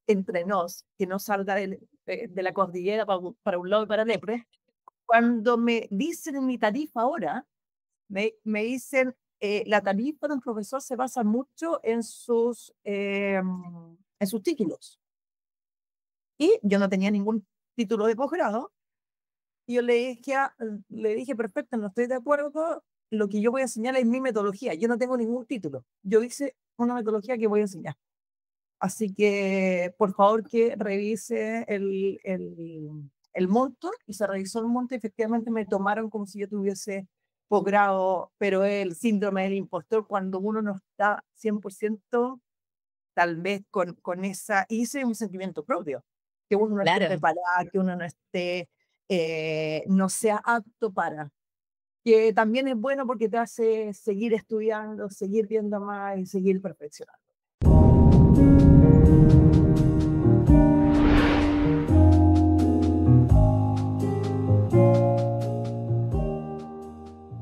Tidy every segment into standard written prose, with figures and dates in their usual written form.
entre nos, que no salga de la cordillera para un lado y para el otro. Cuando me dicen en mi tarifa ahora, me dicen, la tarifa de un profesor se basa mucho en sus títulos. Y yo no tenía ningún título de posgrado. Y yo le dije, perfecto, no estoy de acuerdo, lo que yo voy a enseñar es mi metodología. Yo no tengo ningún título. Yo hice una metodología que voy a enseñar. Así que, por favor, que revise el monto. Y se revisó el monto y efectivamente me tomaron como si yo tuviese posgrado, pero el síndrome del impostor cuando uno no está 100% tal vez con esa, hice un sentimiento propio, que uno no esté Claro. preparado, que uno no esté, no sea apto para, que también es bueno porque te hace seguir estudiando, seguir viendo más y seguir perfeccionando.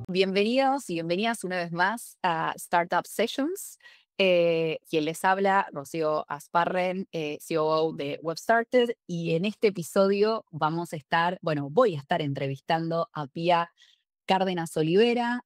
Bienvenidos y bienvenidas una vez más a Startup Sessions. Quien les habla, Rocío Asparren, COO de WebStarted, y en este episodio voy a estar entrevistando a Pía Cárdenas Olivera.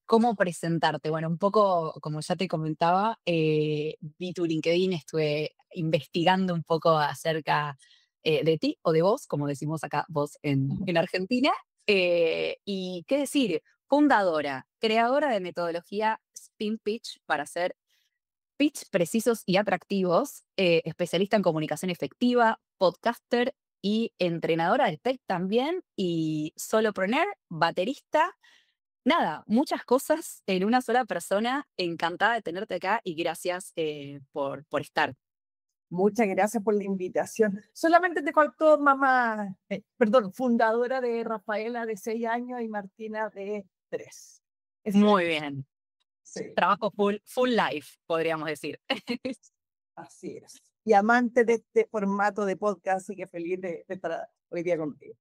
¿Cómo presentarte? Bueno, un poco, como ya te comentaba, vi tu LinkedIn, estuve investigando un poco acerca de ti o de vos, como decimos acá vos en Argentina. Y qué decir, fundadora, creadora de metodología Spin Pitch para hacer pitch precisos y atractivos, especialista en comunicación efectiva, podcaster y entrenadora de tech también, y solopreneur, baterista. Nada, muchas cosas en una sola persona. Encantada de tenerte acá y gracias por estar. Muchas gracias por la invitación. Solamente te faltó mamá, perdón, fundadora de Rafaela de 6 años y Martina de 3. Ese, Muy bien. sí, Trabajo full life, podríamos decir. así es. Y amante de este formato de podcast, así que feliz de estar hoy día contigo.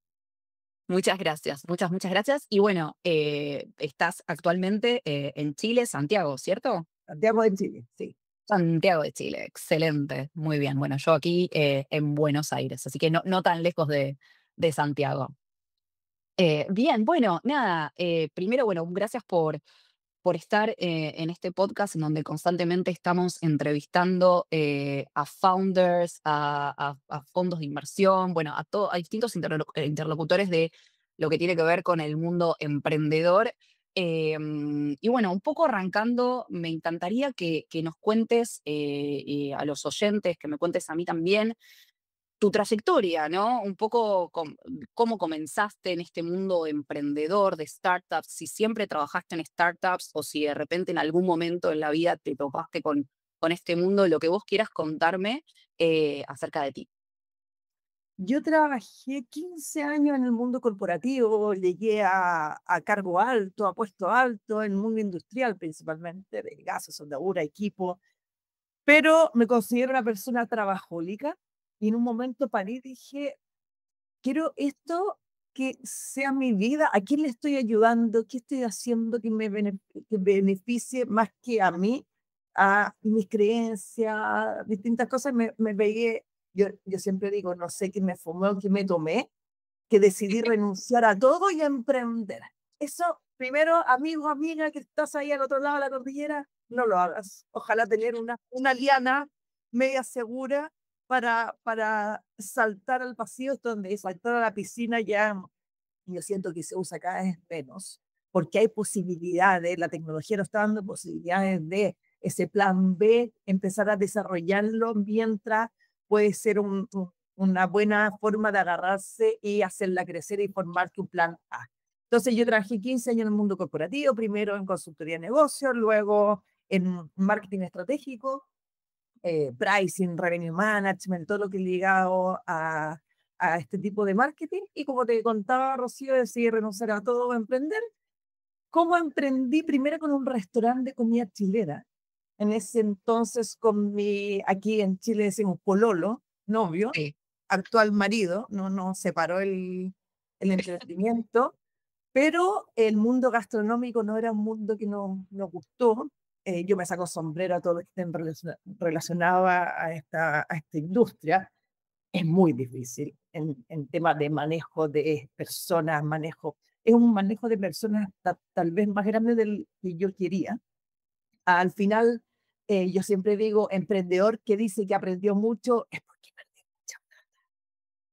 Muchas gracias, muchas gracias. Y bueno, estás actualmente en Chile, Santiago, ¿cierto? Santiago de Chile, sí. Santiago de Chile, excelente, muy bien. Bueno, yo aquí en Buenos Aires, así que no tan lejos de Santiago. Bien, bueno, nada, primero, bueno, gracias por estar en este podcast en donde constantemente estamos entrevistando a founders, a fondos de inversión, bueno, a distintos interlocutores de lo que tiene que ver con el mundo emprendedor. Y bueno, un poco arrancando, me encantaría que nos cuentes a los oyentes, que me cuentes a mí también, tu trayectoria, ¿no? Un poco cómo comenzaste en este mundo emprendedor de startups, si siempre trabajaste en startups o si de repente en algún momento en la vida te topaste con este mundo, lo que vos quieras contarme acerca de ti. Yo trabajé 15 años en el mundo corporativo, llegué a cargo alto, a puesto alto, en el mundo industrial principalmente, de gases, soldadura, equipo, pero me considero una persona trabajólica y en un momento paré y dije, quiero esto que sea mi vida, ¿a quién le estoy ayudando? ¿Qué estoy haciendo que que beneficie más que a mí, a mis creencias, a distintas cosas? Me pegué, yo siempre digo, no sé qué me fumé o qué me tomé, que decidí renunciar a todo y emprender. Eso, primero, amigo, amiga, que estás ahí al otro lado de la cordillera, no lo hagas. Ojalá tener una liana media segura para saltar al pasillo, donde saltar a la piscina ya, yo siento que se usa cada vez menos, porque hay posibilidades, la tecnología nos está dando posibilidades de ese plan B, empezar a desarrollarlo mientras puede ser una buena forma de agarrarse y hacerla crecer y formar un plan A. Entonces yo trabajé 15 años en el mundo corporativo, primero en consultoría de negocios, luego en marketing estratégico, pricing, revenue management, todo lo que es ligado a este tipo de marketing. Y como te contaba, Rocío, decidí renunciar a todo, a emprender. ¿Cómo emprendí? Primero con un restaurante de comida chilena. En ese entonces aquí en Chile decimos pololo, novio, Sí. actual marido, no nos separó el emprendimiento, pero el mundo gastronómico no era un mundo que nos gustó. yo me saco sombrero a todo lo que estén relacionado a esta industria. Es muy difícil en temas de manejo de personas, es un manejo de personas tal vez más grande del que yo quería. Al final, yo siempre digo, emprendedor que dice que aprendió mucho es porque perdió mucho.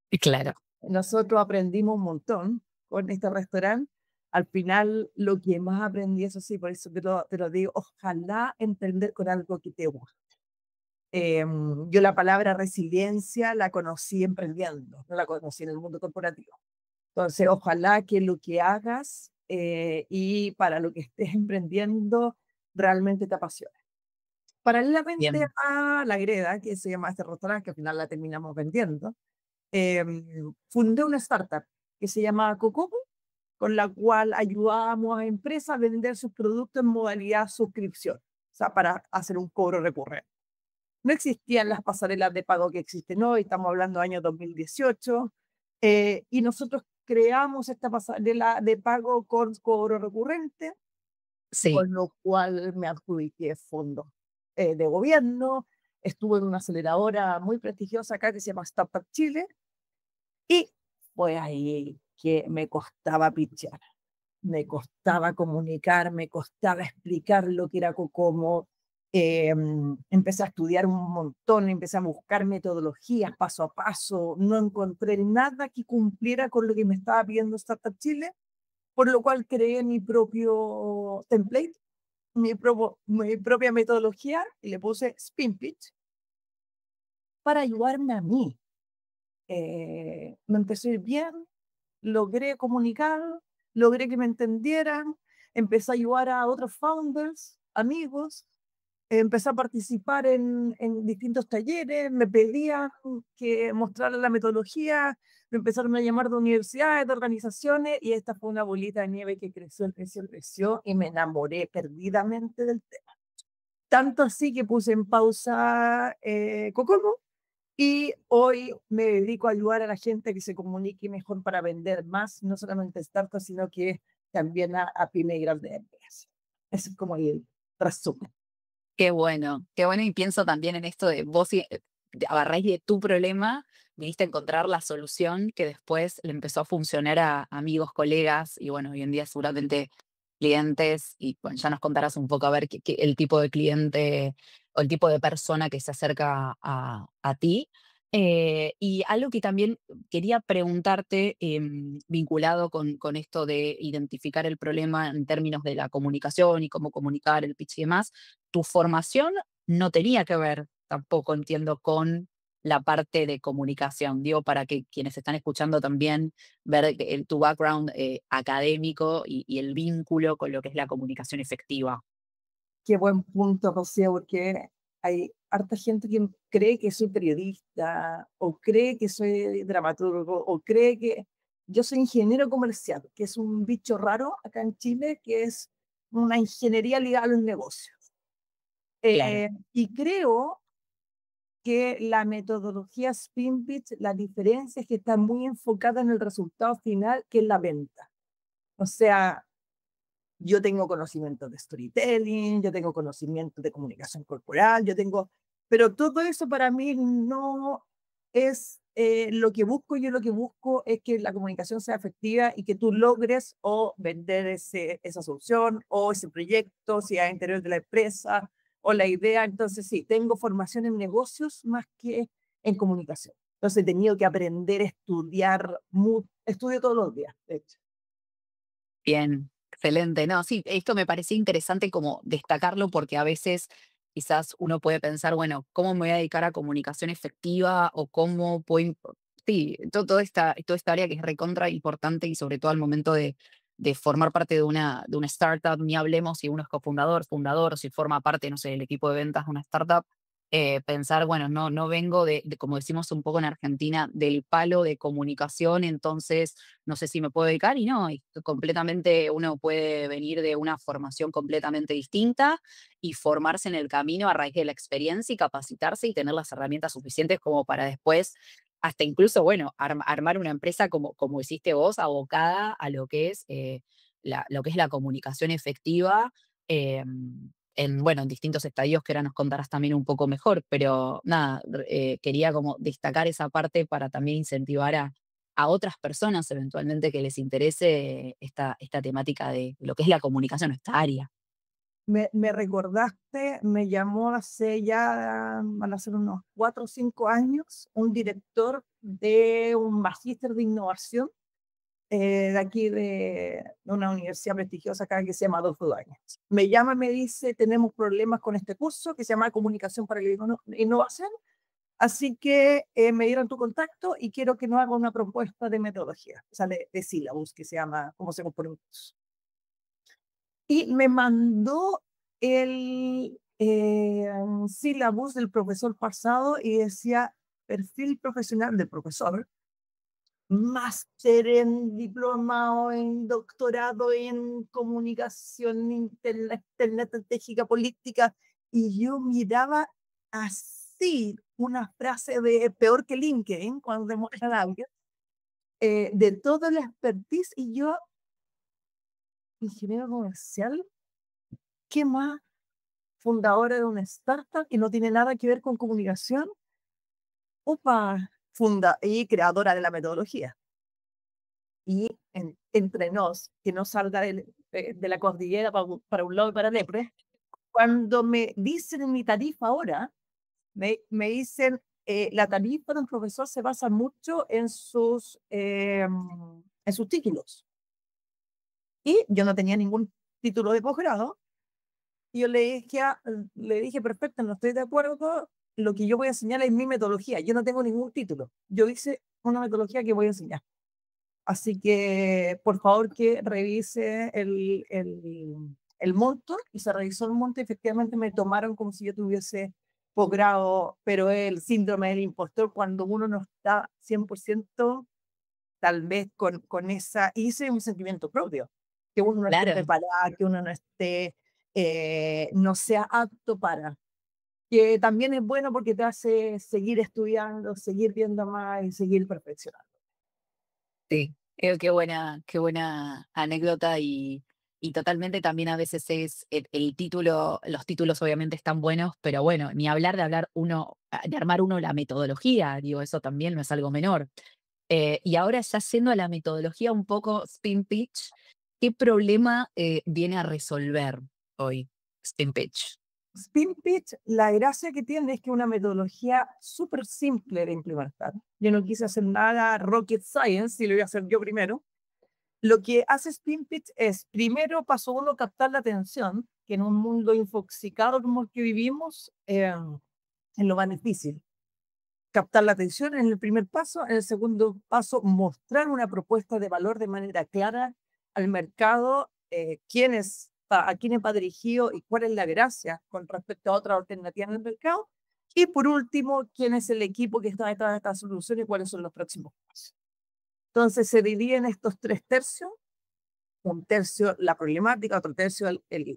Y claro, Nosotros aprendimos un montón con este restaurante. Al final, lo que más aprendí, eso sí, por eso te lo digo, ojalá emprender con algo que te guste. Yo la palabra resiliencia la conocí emprendiendo, no la conocí en el mundo corporativo. Entonces, ojalá que lo que hagas y para lo que estés emprendiendo realmente te apasione. Paralelamente bien, a La Greda, que se llama este restaurante, que al final la terminamos vendiendo, fundé una startup que se llama Cocomo, con la cual ayudábamos a empresas a vender sus productos en modalidad suscripción, o sea, para hacer un cobro recurrente. No existían las pasarelas de pago que existen hoy, estamos hablando del año 2018, y nosotros creamos esta pasarela de pago con cobro recurrente, sí, con lo cual me adjudiqué fondos de gobierno, estuve en una aceleradora muy prestigiosa acá que se llama Startup Chile, y fue ahí que me costaba pitchar, me costaba comunicar, me costaba explicar lo que era Cocomo. Empecé a estudiar un montón, empecé a buscar metodologías paso a paso, no encontré nada que cumpliera con lo que me estaba pidiendo Startup Chile, por lo cual creé mi propio template, mi propia metodología y le puse Spin Pitch para ayudarme a mí. Me empezó a ir bien, logré comunicar, logré que me entendieran, empecé a ayudar a otros founders, amigos, empecé a participar en distintos talleres, me pedían que mostrara la metodología, me empezaron a llamar de universidades, de organizaciones, y esta fue una bolita de nieve que creció, creció, creció, y me enamoré perdidamente del tema. Tanto así que puse en pausa Cocomo, y hoy me dedico a ayudar a la gente a que se comunique mejor para vender más, no solamente startups, sino que también a pyme y grandes empresas. Eso es como el resumen. qué bueno y pienso también en esto de vos a raíz de tu problema viniste a encontrar la solución que después le empezó a funcionar a amigos, colegas y bueno, hoy en día seguramente clientes y bueno, ya nos contarás un poco a ver el tipo de cliente o el tipo de persona que se acerca a ti. Y algo que también quería preguntarte, vinculado con esto de identificar el problema en términos de la comunicación y cómo comunicar el pitch y demás, tu formación no tenía que ver tampoco, entiendo, con la parte de comunicación. Digo, para que quienes están escuchando también ver tu background académico y el vínculo con lo que es la comunicación efectiva. Qué buen punto, José, porque hay harta gente que cree que soy periodista, o cree que soy dramaturgo, o cree que yo soy ingeniero comercial, que es un bicho raro acá en Chile, que es una ingeniería ligada a los negocios. Claro, Y creo que la metodología Spin Pitch, la diferencia es que está muy enfocada en el resultado final, que es la venta. O sea, yo tengo conocimiento de storytelling, yo tengo conocimiento de comunicación corporal, pero todo eso para mí no es lo que busco. Yo lo que busco es que la comunicación sea efectiva y que tú logres o vender esa solución o ese proyecto, si es interior de la empresa o la idea. Entonces, sí, tengo formación en negocios más que en comunicación. Entonces, he tenido que aprender a estudiar, estudio todos los días, de hecho. bien, excelente. No, sí, esto me parecía interesante como destacarlo porque a veces quizás uno puede pensar, bueno, ¿cómo me voy a dedicar a comunicación efectiva o cómo puedo... Sí, toda esta área que es recontra importante y sobre todo al momento de formar parte de una startup, ni hablemos si uno es cofundador, fundador, o si forma parte, no sé, del equipo de ventas de una startup, pensar, bueno, no vengo como decimos un poco en Argentina, del palo de comunicación, entonces no sé si me puedo dedicar y no, y completamente uno puede venir de una formación completamente distinta y formarse en el camino a raíz de la experiencia y capacitarse y tener las herramientas suficientes como para después, hasta incluso, bueno, armar una empresa como hiciste vos, abocada a lo que es, lo que es la comunicación efectiva. bueno, en distintos estadios que ahora nos contarás también un poco mejor, pero nada, quería como destacar esa parte para también incentivar a otras personas eventualmente que les interese esta temática de lo que es la comunicación, esta área. Me recordaste, me llamó hace ya, van a ser unos 4 o 5 años, un director de un magíster de innovación de aquí de una universidad prestigiosa acá que se llama Adolfo Ibáñez. Me llama y me dice, tenemos problemas con este curso que se llama Comunicación para la Innovación, así que me dieron tu contacto y quiero que nos haga una propuesta de metodología, o sea, de sílabus, que se llama cómo se compone un curso. Y me mandó el sílabus del profesor pasado y decía perfil profesional del profesor, máster en diplomado, en doctorado en comunicación, internet estratégica, política, y yo miraba así una frase de peor que LinkedIn cuando demuestran a alguien, de toda la expertise, y yo, ingeniero comercial, ¿qué más? Fundadora de una startup que no tiene nada que ver con comunicación, opa, funda y creadora de la metodología. Y entre nos, que no salga de la cordillera para un lado y para el otro, cuando me dicen en mi tarifa ahora, me dicen, la tarifa de un profesor se basa mucho en sus títulos. Y yo no tenía ningún título de posgrado. Y yo le dije, perfecto, no estoy de acuerdo, lo que yo voy a enseñar es mi metodología. Yo no tengo ningún título. Yo hice una metodología que voy a enseñar. Así que, por favor, que revise el monto. Y se revisó el monto y efectivamente me tomaron como si yo tuviese posgrado, pero el síndrome del impostor cuando uno no está 100% tal vez con esa, hice un sentimiento propio, que uno no esté Claro. preparado, que uno no esté, no sea apto para, que también es bueno porque te hace seguir estudiando, seguir viendo más y seguir perfeccionando. Sí, qué buena anécdota y totalmente también a veces es el título, los títulos obviamente están buenos, pero bueno, ni hablar de hablar uno, de armar uno la metodología, digo, eso también no es algo menor. Y ahora ya yendo a la metodología un poco Spin Pitch, ¿qué problema viene a resolver hoy Spin Pitch? Spin Pitch, la gracia que tiene es que es una metodología súper simple de implementar. Yo no quise hacer nada rocket science y lo voy a hacer yo primero. Lo que hace Spin Pitch es, primero, paso uno, captar la atención, que en un mundo infoxicado como el que vivimos, es lo más difícil. Captar la atención en el primer paso. En el segundo paso, mostrar una propuesta de valor de manera clara al mercado, a quién va dirigido y cuál es la gracia con respecto a otras alternativas en el mercado. Y por último, quién es el equipo que está detrás de esta solución y cuáles son los próximos pasos. Entonces se divide en estos 3 tercios: un tercio la problemática, otro tercio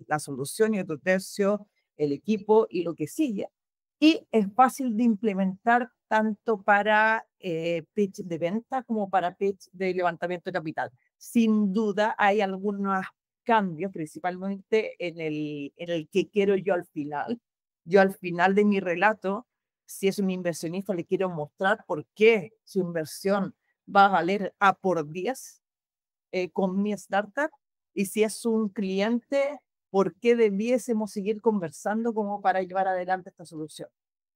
la solución y otro tercio el equipo y lo que sigue. Y es fácil de implementar tanto para pitch de venta como para pitch de levantamiento de capital. Sin duda hay algunos cambios, principalmente en el que quiero yo al final. Yo al final de mi relato, si es un inversionista, le quiero mostrar por qué su inversión va a valer A por 10 con mi startup, y si es un cliente, por qué debiésemos seguir conversando como para llevar adelante esta solución.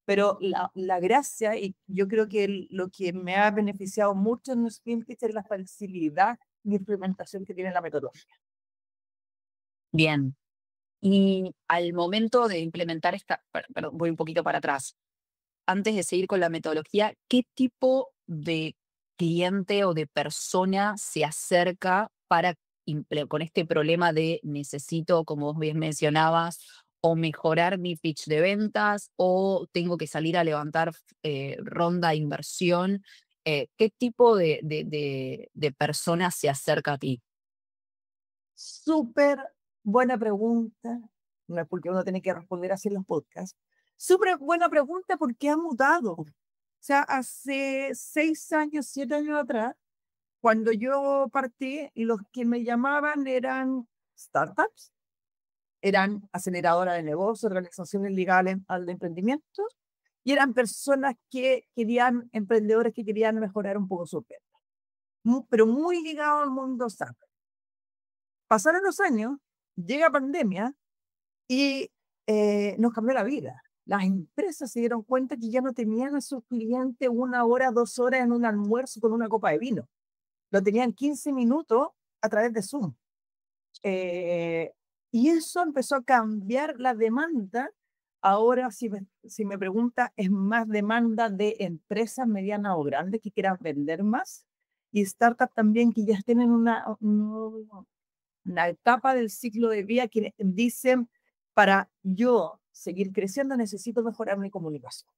Pero la gracia, y yo creo que lo que me ha beneficiado mucho en los clientes es la facilidad de implementación que tiene la metodología. Bien. Y al momento de implementar perdón, voy un poquito para atrás. Antes de seguir con la metodología, ¿qué tipo de cliente o de persona se acerca para con este problema de necesito, como vos bien mencionabas, o mejorar mi pitch de ventas o tengo que salir a levantar ronda de inversión? ¿Qué tipo de persona se acerca a ti? Súper buena pregunta. No es porque uno tiene que responder así en los podcasts. Súper buena pregunta porque ha mutado. O sea, hace 6 años, 7 años atrás, cuando yo partí, los que me llamaban eran startups eran aceleradoras de negocios, organizaciones ligadas al emprendimiento, y eran personas que querían, emprendedores que querían mejorar un poco su vida, pero muy ligados al mundo SAP. Pasaron los años, llega pandemia y nos cambió la vida. Las empresas se dieron cuenta que ya no tenían a sus clientes 1 hora, 2 horas en un almuerzo con una copa de vino. Lo tenían 15 minutos a través de Zoom. Y eso empezó a cambiar la demanda. Ahora, si me pregunta, es más demanda de empresas medianas o grandes que quieran vender más y startups también que ya tienen una etapa del ciclo de vida que dicen, para yo seguir creciendo necesito mejorar mi comunicación.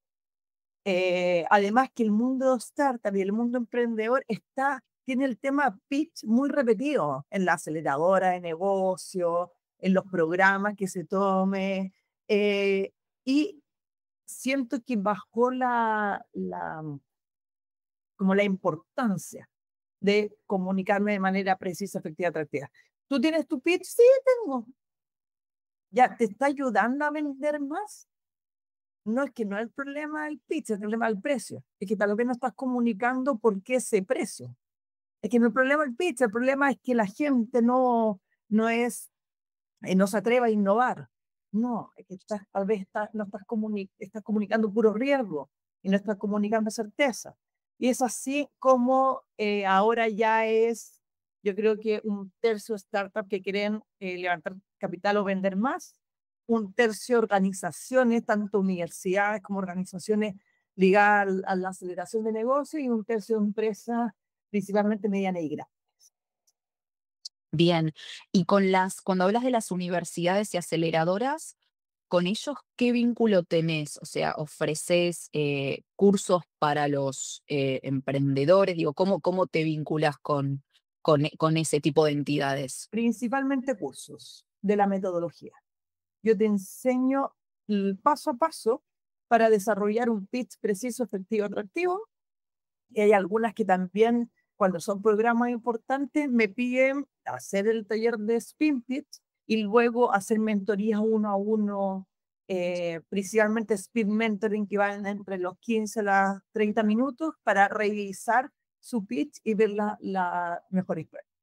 Además que el mundo startup y el mundo emprendedor tiene el tema pitch muy repetido en la aceleradora de negocio, en los programas que se tome, y siento que bajó como la importancia de comunicarme de manera precisa, efectiva, atractiva. ¿Tú tienes tu pitch? Sí, tengo. ¿Ya te está ayudando a vender más? No, es que no es el problema del pitch, es el problema del precio. Es que tal vez no estás comunicando por qué ese precio. Es que no es el problema del pitch, el problema es que la gente no se atreve a innovar. No, es que tal vez no estás comunicando puro riesgo y no estás comunicando certeza. Y es así como ahora ya yo creo que 1/3 startup que quieren levantar capital o vender más, 1/3 organizaciones, tanto universidades como organizaciones ligadas a la aceleración de negocios, y 1/3 empresas, principalmente medianas y grandes. Bien. Y cuando hablas de las universidades y aceleradoras, ¿con ellos qué vínculo tenés? O sea, ¿ofreces cursos para los emprendedores? Digo, ¿cómo te vinculas con ese tipo de entidades? Principalmente cursos de la metodología. Yo te enseño el paso a paso para desarrollar un pitch preciso, efectivo, atractivo. Y hay algunas que también, cuando son programas importantes, me piden hacer el taller de Spin Pitch y luego hacer mentorías 1 a 1, principalmente Speed Mentoring, que van entre los 15 a los 30 minutos para revisar su pitch y ver la mejor experiencia.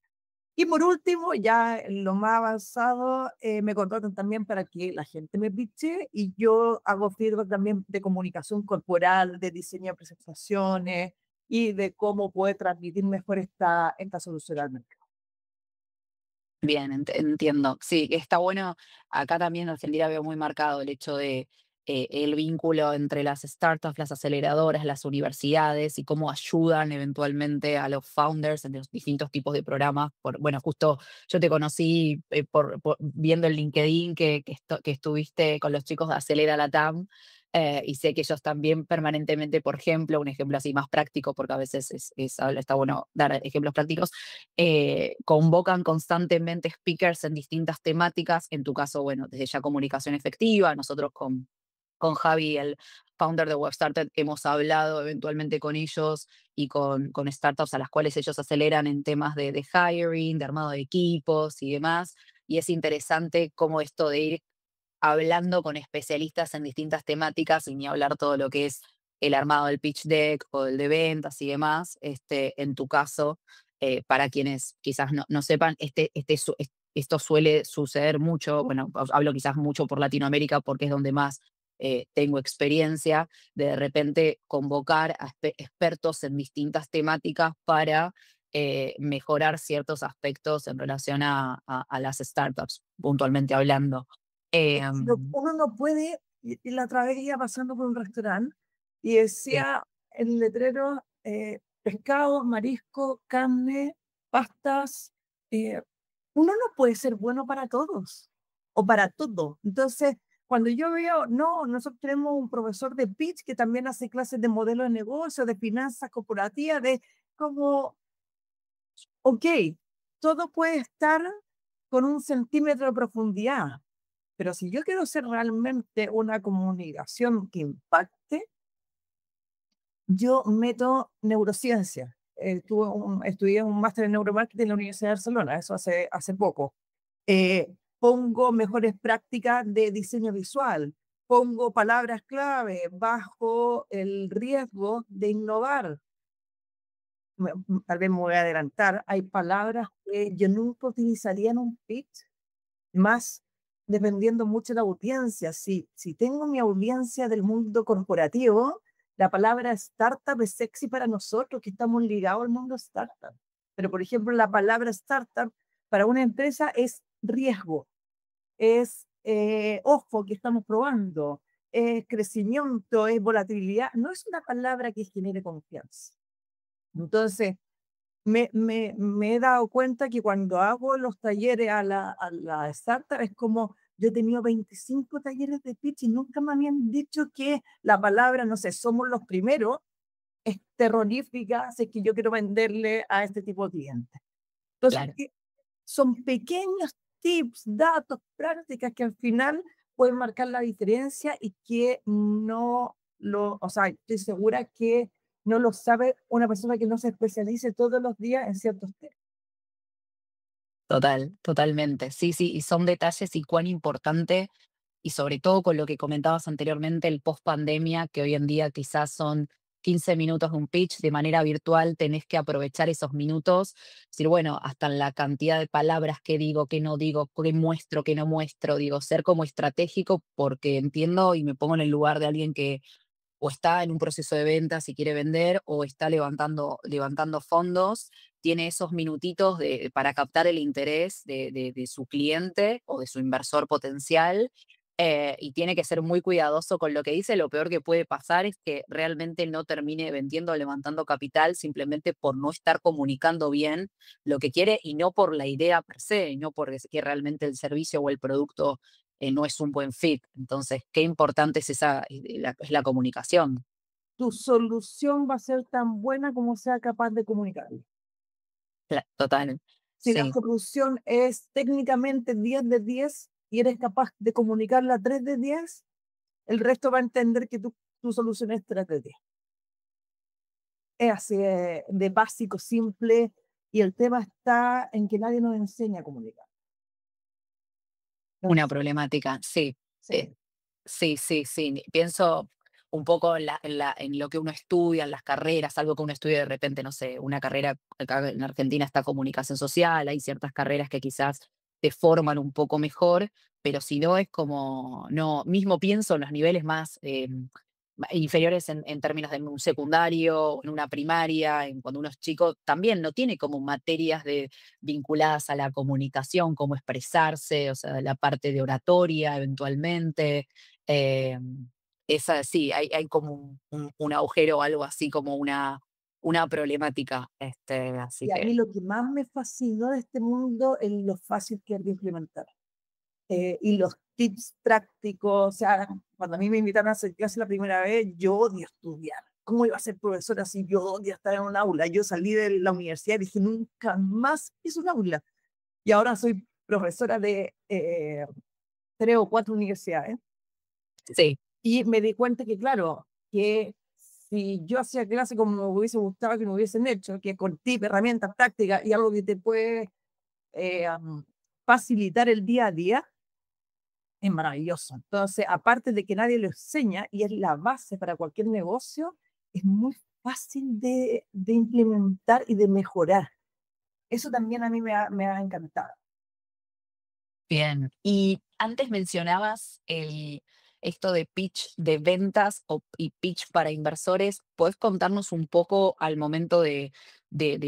Y por último, ya en lo más avanzado, me contratan también para que la gente me pitche y yo hago feedback también de comunicación corporal, de diseño de presentaciones y de cómo puede transmitir mejor esta solución al mercado. Bien, entiendo. Sí, está bueno. Acá también en Argentina veo muy marcado el hecho de el vínculo entre las startups, las aceleradoras, las universidades y cómo ayudan eventualmente a los founders en los distintos tipos de programas. Bueno, justo yo te conocí viendo el LinkedIn que estuviste con los chicos de Acelera Latam. Y sé que ellos también permanentemente, por ejemplo, un ejemplo así más práctico, porque a veces está bueno dar ejemplos prácticos, convocan constantemente speakers en distintas temáticas, en tu caso, bueno, desde ya comunicación efectiva, nosotros con Javi, el founder de WebStarted, hemos hablado eventualmente con ellos y con startups a las cuales ellos aceleran en temas de hiring, de armado de equipos y demás, y es interesante cómo esto de ir hablando con especialistas en distintas temáticas, y ni hablar todo lo que es el armado del pitch deck o el de ventas y demás, en tu caso, para quienes quizás no sepan, esto suele suceder mucho, bueno, hablo quizás mucho por Latinoamérica porque es donde más tengo experiencia, de repente convocar a expertos en distintas temáticas para mejorar ciertos aspectos en relación a las startups, puntualmente hablando. Em, Uno no puede, y la otra vez iba pasando por un restaurante y sí, decía en el letrero, pescado, marisco, carne, pastas. eh, Uno no puede ser bueno para todos o para todo. Entonces, cuando yo veo, no, nosotros tenemos un profesor de pitch que también hace clases de modelo de negocio, de finanzas corporativas, de como, ok, todo puede estar con 1 centímetro de profundidad, pero si yo quiero hacer realmente una comunicación que impacte, yo meto neurociencia. Estudié un máster en neuromarketing en la Universidad de Barcelona, eso hace poco. pongo mejores prácticas de diseño visual, pongo palabras clave bajo el riesgo de innovar. Tal vez me voy a adelantar, hay palabras que yo nunca utilizaría en un pitch, más dependiendo mucho de la audiencia. Si tengo mi audiencia del mundo corporativo, la palabra startup es sexy para nosotros que estamos ligados al mundo startup. Pero, por ejemplo, la palabra startup para una empresa es riesgo, es ojo que estamos probando, es crecimiento, es volatilidad. No es una palabra que genere confianza. Entonces, me he dado cuenta que cuando hago los talleres a la startup es como yo he tenido 25 talleres de pitch y nunca me habían dicho que la palabra, no sé, somos los primeros, es terrorífica, si es que yo quiero venderle a este tipo de clientes. Entonces, Claro. son pequeños tips, datos, prácticas que al final pueden marcar la diferencia y que no o sea, estoy segura que no lo sabe una persona que no se especialice todos los días en ciertos temas. Totalmente. Sí, sí, y son detalles y cuán importante, y sobre todo con lo que comentabas anteriormente, el post pandemia, que hoy en día quizás son 15 minutos de un pitch de manera virtual, tenés que aprovechar esos minutos, decir, bueno, hasta en la cantidad de palabras que digo, que no digo, que muestro, que no muestro, digo, ser como estratégico, porque entiendo y me pongo en el lugar de alguien que o está en un proceso de ventas y quiere vender, o está levantando fondos, tiene esos minutitos para captar el interés de su cliente o de su inversor potencial, y tiene que ser muy cuidadoso con lo que dice. Lo peor que puede pasar es que realmente no termine vendiendo o levantando capital simplemente por no estar comunicando bien lo que quiere y no por la idea per se, no porque que realmente el servicio o el producto no es un buen fit. Entonces, qué importante es es la comunicación. Tu solución va a ser tan buena como sea capaz de comunicarlo. Total. Si la Sí, solución es técnicamente 10 de 10 y eres capaz de comunicarla 3 de 10, el resto va a entender que tu solución es 3 de 10. Es así de básico, simple, y el tema está en que nadie nos enseña a comunicar. una Entonces, problemática, sí. Eh, sí, sí, sí, sí. Pienso un poco en lo que uno estudia, en las carreras, algo que uno estudia de repente, no sé, una carrera, acá en Argentina está comunicación social, hay ciertas carreras que quizás te forman un poco mejor, pero si no es como, no, mismo pienso en los niveles más inferiores en términos de un secundario, en una primaria, en cuando uno es chico, también no tiene como materias vinculadas a la comunicación, cómo expresarse, o sea, la parte de oratoria eventualmente. eh, Esa sí, hay como un agujero o algo así, como una problemática. Así y a que mí lo que más me fascinó de este mundo es lo fácil que es de implementar. Y los tips prácticos, o sea, cuando a mí me invitaron a hacer clase la primera vez, yo odio estudiar. ¿Cómo iba a ser profesora si yo odio estar en un aula? Yo salí de la universidad y dije, nunca más es un aula. Y ahora soy profesora de 3 o 4 universidades. sí, Y me di cuenta que, claro, que si yo hacía clase como me hubiese gustado que me hubiesen hecho, que con tips, herramientas prácticas y algo que te puede facilitar el día a día, es maravilloso. Entonces, aparte de que nadie lo enseña y es la base para cualquier negocio, es muy fácil de implementar y de mejorar. Eso también a mí me ha encantado. bien. Y antes mencionabas esto de pitch de ventas y pitch para inversores. ¿Podés contarnos un poco al momento de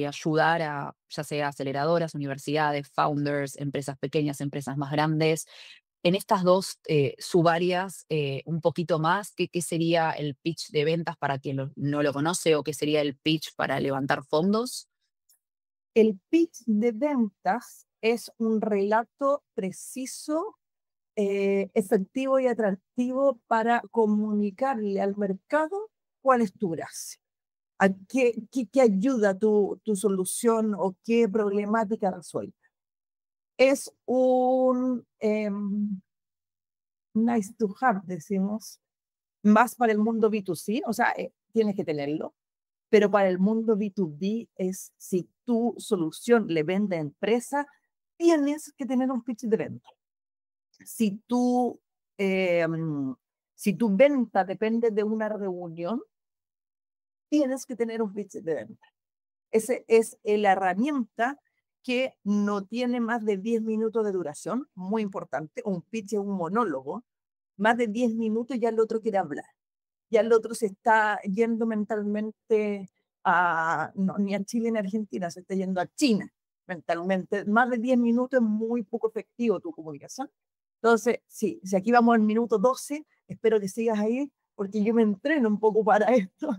ayudar a, ya sea aceleradoras, universidades, founders, empresas pequeñas, empresas más grandes? En estas dos subáreas, un poquito más, ¿qué sería el pitch de ventas para quien no lo conoce o qué sería el pitch para levantar fondos? El pitch de ventas es un relato preciso, efectivo y atractivo para comunicarle al mercado cuál es tu gracia, a qué ayuda tu solución o qué problemática resuelve. Es un nice to have, decimos, más para el mundo B2C, o sea, tienes que tenerlo, pero para el mundo B2B es si tu solución le vende a empresa, tienes que tener un pitch de venta. Si tú, si tu venta depende de una reunión, tienes que tener un pitch de venta. Esa es la herramienta que no tiene más de 10 minutos de duración, muy importante. Un pitch es un monólogo, más de 10 minutos ya el otro quiere hablar. Ya el otro se está yendo mentalmente no, ni a Chile ni a Argentina, se está yendo a China mentalmente. Más de 10 minutos es muy poco efectivo tu comunicación. Entonces, sí, si aquí vamos al minuto 12, espero que sigas ahí, porque yo me entreno un poco para esto.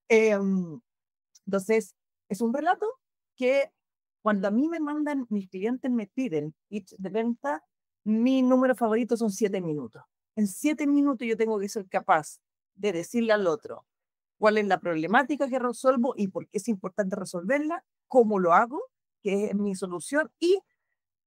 Eh, entonces, es un relato que cuando a mí me mandan, mis clientes me piden pitch de venta, mi número favorito son 7 minutos. En 7 minutos yo tengo que ser capaz de decirle al otro cuál es la problemática que resuelvo y por qué es importante resolverla, cómo lo hago, qué es mi solución y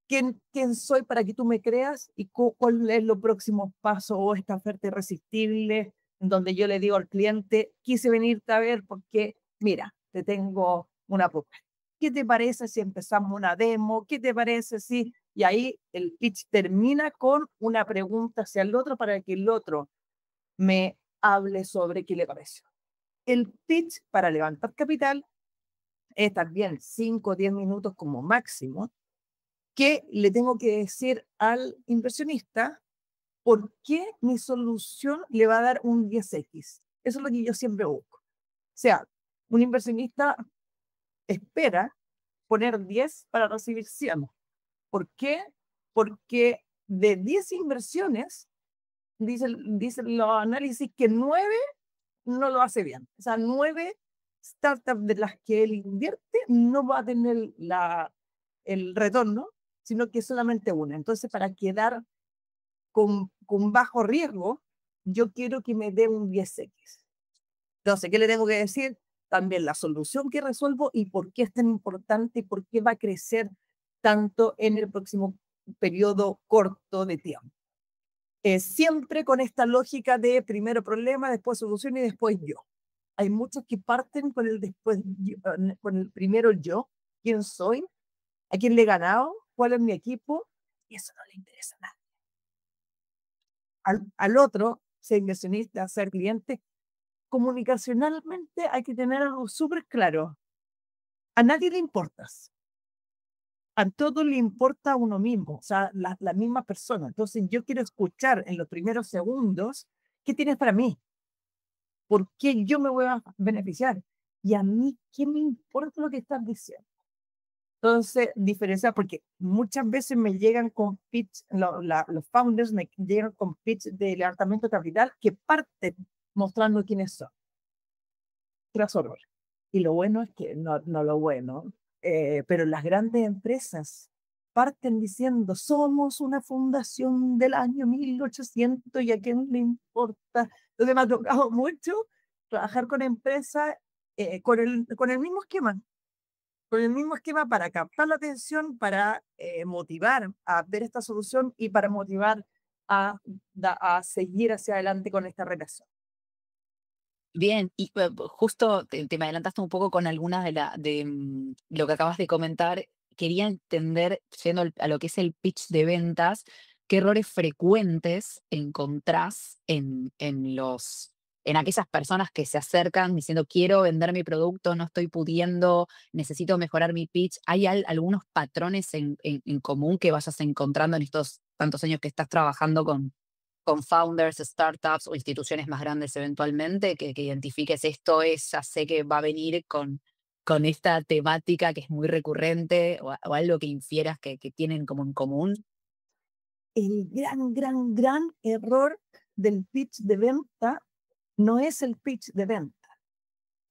quién soy para que tú me creas y cuál es lo próximo paso o esta oferta irresistible en donde yo le digo al cliente, quise venirte a ver porque, mira, te tengo una propuesta. ¿Qué te parece si empezamos una demo? ¿Qué te parece si...? Y ahí el pitch termina con una pregunta hacia el otro para que el otro me hable sobre qué le pareció. El pitch para levantar capital es también 5 o 10 minutos como máximo, que le tengo que decir al inversionista por qué mi solución le va a dar un 10x. Eso es lo que yo siempre busco. O sea, un inversionista espera poner 10 para recibir 100. ¿Por qué? Porque de 10 inversiones, dicen los análisis que 9 no lo hace bien. O sea, 9 startups de las que él invierte no va a tener el retorno, sino que solamente una. Entonces, para quedar con bajo riesgo, yo quiero que me dé un 10x. Entonces, ¿qué le tengo que decir? También la solución que resuelvo y por qué es tan importante y por qué va a crecer tanto en el próximo periodo corto de tiempo. Siempre con esta lógica de primero problema, después solución y después yo. Hay muchos que parten con el después, con el primero yo, quién soy, a quién le he ganado, cuál es mi equipo, y eso no le interesa a nadie. Al otro, ser inversionista, ser cliente, comunicacionalmente hay que tener algo súper claro. A nadie le importas. A todo le importa a uno mismo, o sea, la misma persona. Entonces, yo quiero escuchar en los primeros segundos qué tienes para mí, por qué yo me voy a beneficiar y a mí qué me importa lo que estás diciendo. Entonces, diferenciar, porque muchas veces me llegan con pitch, los founders me llegan con pitch de levantamiento de capital que parten mostrando quiénes son. Tras horror. Y lo bueno es que, no lo bueno, pero las grandes empresas parten diciendo, somos una fundación del año 1800 y a quién le importa. Entonces me ha tocado mucho trabajar con empresas con el mismo esquema para captar la atención, para motivar a ver esta solución y para motivar a seguir hacia adelante con esta relación. Bien, y justo te me adelantaste un poco con algunas lo que acabas de comentar. Quería entender, yendo a lo que es el pitch de ventas, qué errores frecuentes encontrás en aquellas personas que se acercan diciendo quiero vender mi producto, no estoy pudiendo, necesito mejorar mi pitch. ¿Hay algunos patrones en común que vayas encontrando en estos tantos años que estás trabajando con founders, startups o instituciones más grandes eventualmente, que identifiques esto ya sé que va a venir con esta temática que es muy recurrente o algo que infieras que tienen como en común? El gran error del pitch de venta no es el pitch de venta.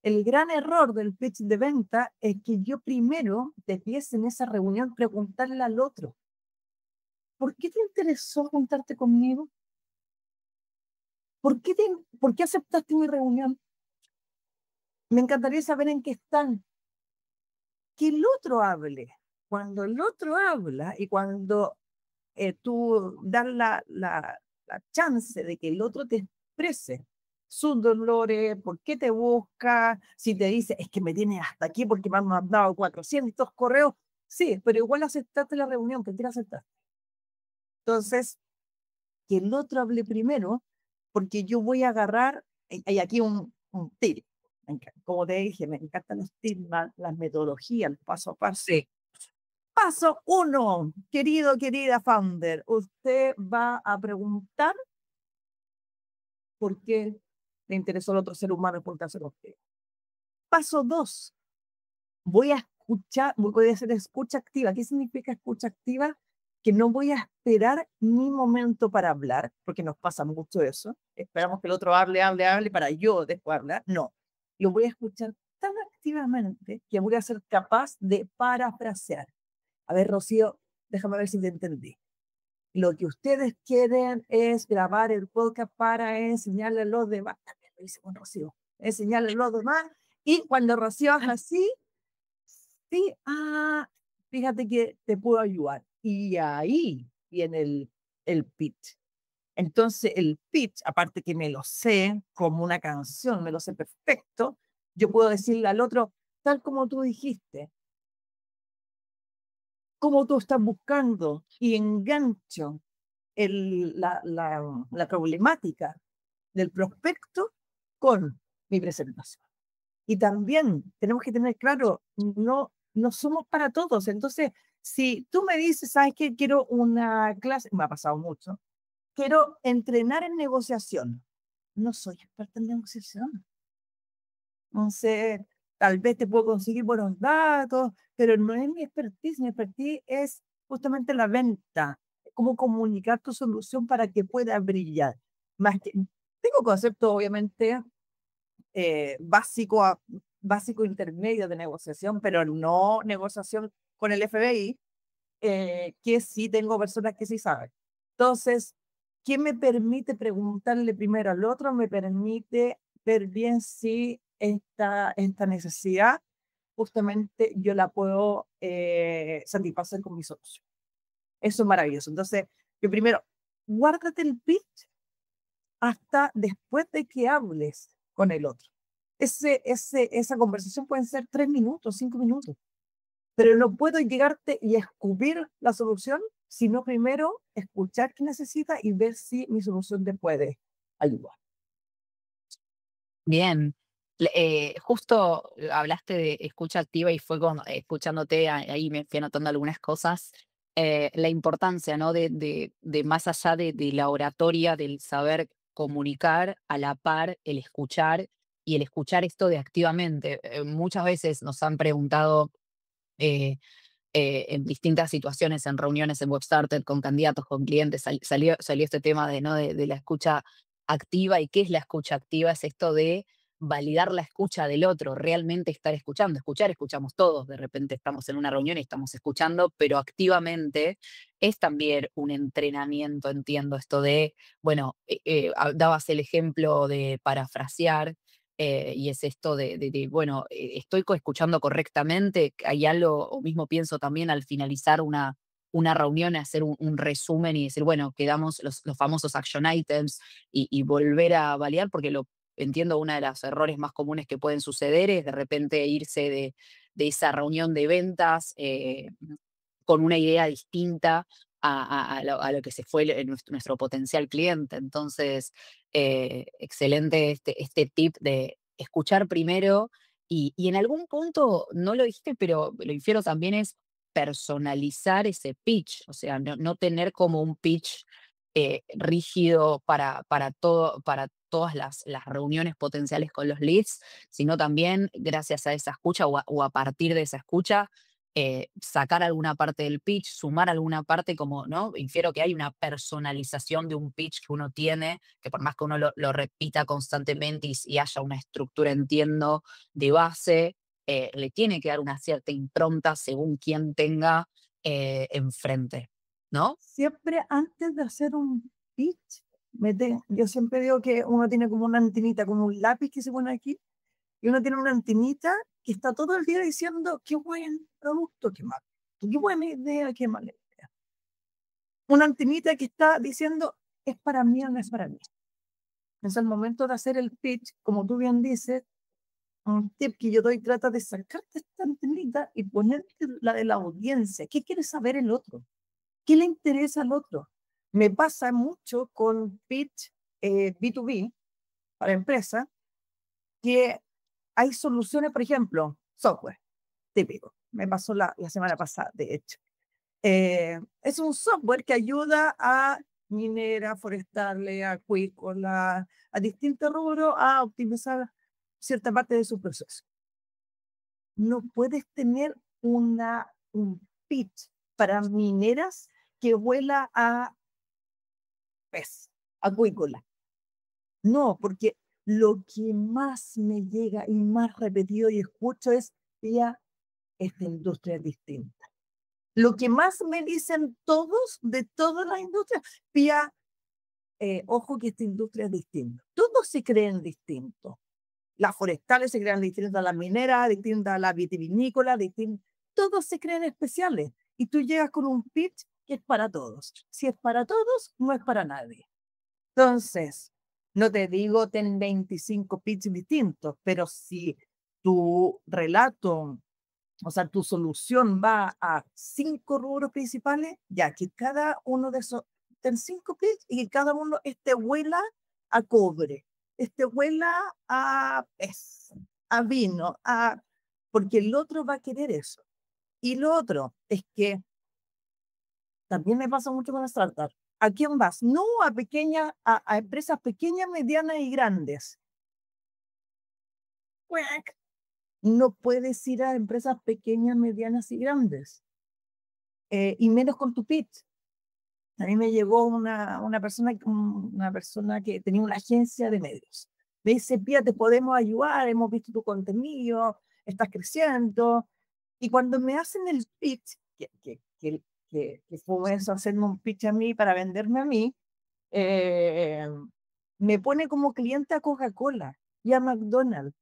El gran error del pitch de venta es que yo primero debiese en esa reunión preguntarle al otro, ¿por qué te interesó juntarte conmigo? ¿Por qué, ¿por qué aceptaste mi reunión? Me encantaría saber en qué están. Que el otro hable. Cuando el otro habla y cuando tú das la chance de que el otro te exprese sus dolores, por qué te busca, si te dice, es que me tienes hasta aquí porque me han mandado 400 correos, sí, pero igual aceptaste la reunión, que quieres aceptar. Entonces, que el otro hable primero, porque yo voy a agarrar, hay aquí un tip. Como te dije, me encantan los tips, las metodologías, el paso a paso. Sí. Paso uno, querida founder, usted va a preguntar por qué le interesó al otro ser humano juntarse contigo. Paso dos, voy a escuchar, voy a hacer escucha activa. ¿Qué significa escucha activa? Que no voy a esperar mi momento para hablar, porque nos pasa mucho eso. Esperamos que el otro hable para yo después hablar. No, lo voy a escuchar tan activamente que voy a ser capaz de parafrasear. A ver, Rocío, déjame ver si te entendí. Lo que ustedes quieren es grabar el podcast para enseñarle a los demás. También lo hice con Rocío. Enseñarle a los demás. Y cuando Rocío hace así, sí, fíjate que te puedo ayudar. Y ahí viene el pitch. Entonces, el pitch, aparte que me lo sé como una canción, me lo sé perfecto, yo puedo decirle al otro, tal como tú dijiste, como tú estás buscando y engancho la problemática del prospecto con mi presentación. Y también tenemos que tener claro, no somos para todos. Entonces, si tú me dices, ¿sabes qué? Quiero una clase, me ha pasado mucho, quiero entrenar en negociación. No soy experta en negociación. Entonces, tal vez te puedo conseguir buenos datos, pero no es mi expertise. Mi expertise es justamente la venta, cómo comunicar tu solución para que pueda brillar. Más que, tengo conceptos, obviamente, básico, básico intermedio de negociación, pero no negociación con el FBI, que sí tengo personas que sí saben. Entonces, ¿qué me permite preguntarle primero al otro? Me permite ver bien si esta necesidad justamente yo la puedo satisfacer con mi solución. Eso es maravilloso. Entonces, yo primero, guárdate el pitch hasta después de que hables con el otro. Esa conversación pueden ser 3 minutos, 5 minutos, pero no puedo llegarte y escupir la solución, sino primero escuchar qué necesita y ver si mi solución te puede ayudar. Bien. Justo hablaste de escucha activa y fue escuchándote, ahí me fui anotando algunas cosas. La importancia, ¿no? De más allá de la oratoria, del saber comunicar, a la par el escuchar y el escuchar esto de activamente. Muchas veces nos han preguntado eh, en distintas situaciones, en reuniones en WebStarter, con candidatos, con clientes, salió este tema de, ¿no? de la escucha activa. ¿Y qué es la escucha activa? Es esto de validar la escucha del otro, realmente estar escuchando. Escuchar, escuchamos todos, de repente estamos en una reunión y estamos escuchando, pero activamente es también un entrenamiento, entiendo, esto de, bueno, dabas el ejemplo de parafrasear, y es esto bueno, estoy escuchando correctamente, hay algo, o mismo pienso también al finalizar una reunión, hacer un resumen y decir, bueno, quedamos los famosos action items y volver a validar, porque lo entiendo, uno de los errores más comunes que pueden suceder es de repente irse de esa reunión de ventas con una idea distinta a lo que se fue nuestro potencial cliente. Entonces, excelente este tip de escuchar primero y en algún punto, no lo dijiste, pero lo infiero también, es personalizar ese pitch, o sea, no tener como un pitch rígido para todas las reuniones potenciales con los leads, sino también gracias a esa escucha o a partir de esa escucha, sacar alguna parte del pitch, sumar alguna parte, como, ¿no? Infiero que hay una personalización de un pitch que uno tiene, que por más que uno lo repita constantemente y haya una estructura, entiendo, de base, le tiene que dar una cierta impronta según quien tenga enfrente, ¿no? Siempre antes de hacer un pitch, yo siempre digo que uno tiene como una antenita, como un lápiz que se pone aquí, y uno tiene una antenita que está todo el día diciendo, qué buen producto, qué mal, qué buena idea, qué mala idea. Una antenita que está diciendo, es para mí o no es para mí. Es el momento de hacer el pitch, como tú bien dices, un tip que yo doy, trata de sacarte esta antenita y ponerte la de la audiencia. ¿Qué quiere saber el otro? ¿Qué le interesa al otro? Me pasa mucho con pitch B2B para empresas, que hay soluciones, por ejemplo, software, típico. Me pasó la semana pasada, de hecho. Es un software que ayuda a mineras, forestales, acuícolas, a distintos rubros a optimizar cierta parte de su proceso. No puedes tener un pitch para mineras que vuela a pez, acuícola. No, porque lo que más me llega y más repetido y escucho es, ya, esta industria es distinta. Lo que más me dicen todos, de todas las industrias, Pía, ojo que esta industria es distinta. Todos se creen distintos. Las forestales se crean distintas a las mineras, distintas a las vitivinícolas, todos se creen especiales. Y tú llegas con un pitch que es para todos. Si es para todos, no es para nadie. Entonces, no te digo ten 25 pitches distintos, pero si tu relato, o sea, tu solución va a 5 rubros principales, ya que cada uno de esos, ten 5 pitches y que cada uno huela a cobre, huela a pez, a vino, porque el otro va a querer eso. Y lo otro es que también me pasa mucho con las startups. ¿A quién vas? No a pequeñas, a empresas pequeñas, medianas y grandes. ¡Cuac! No puedes ir a empresas pequeñas, medianas y grandes. Y menos con tu pitch. A mí me llegó una persona que tenía una agencia de medios. Me dice, Pía, te podemos ayudar, hemos visto tu contenido, estás creciendo. Y cuando me hacen el pitch, que fue eso, hacerme un pitch a mí para venderme a mí, eh, me pone como cliente a Coca-Cola y a McDonald's.